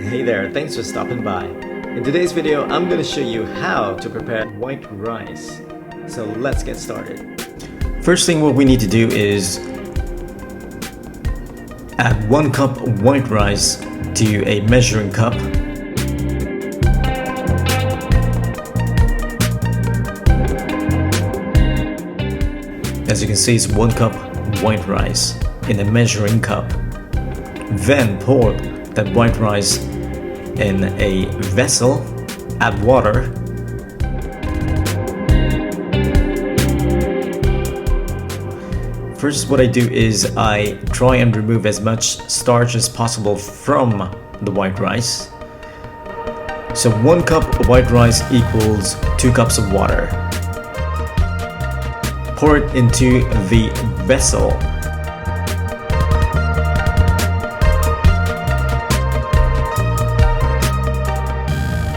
Hey there, thanks for stopping by. In today's video, I'm going to show you how to prepare white rice. So let's get started. First thing what we need to do is add 1 cup of white rice to a measuring cup. As you can see, it's 1 cup white rice in a measuring cup. Then pour that white rice in a vessel, add water, first what I do is I try and remove as much starch as possible from the white rice. So 1 cup of white rice equals 2 cups of water. Pour it into the vessel.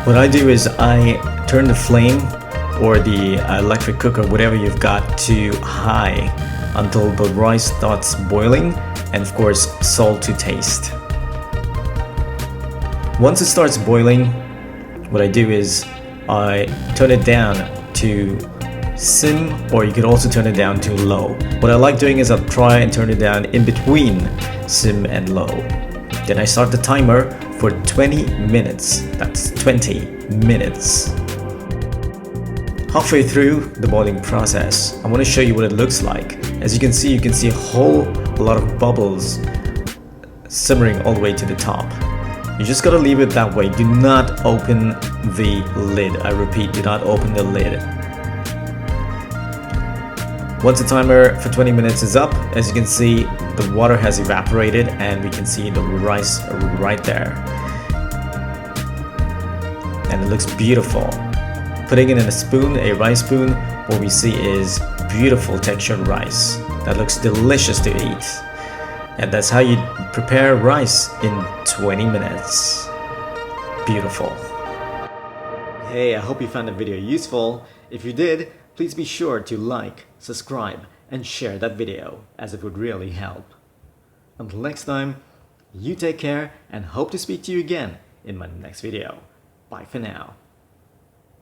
What I do is I turn the flame or the electric cooker, whatever you've got, to high until the rice starts boiling, and of course salt to taste. Once it starts boiling, what I do is I turn it down to sim, or you could also turn it down to low. What I like doing is I'll try and turn it down in between sim and low. Then I start the timer for 20 minutes. That's 20 minutes. Halfway through the boiling process, I want to show you what it looks like. As you can see a whole lot of bubbles simmering all the way to the top. You just gotta leave it that way. Do not open the lid. I repeat, do not open the lid. Once the timer for 20 minutes is up, as you can see, the water has evaporated and we can see the rice right there. And it looks beautiful. Putting it in a spoon, a rice spoon, what we see is beautiful textured rice that looks delicious to eat. And that's how you prepare rice in 20 minutes. Beautiful. Hey, I hope you found the video useful. If you did, please be sure to like, subscribe, and share that video, as it would really help. Until next time, you take care and hope to speak to you again in my next video. Bye for now.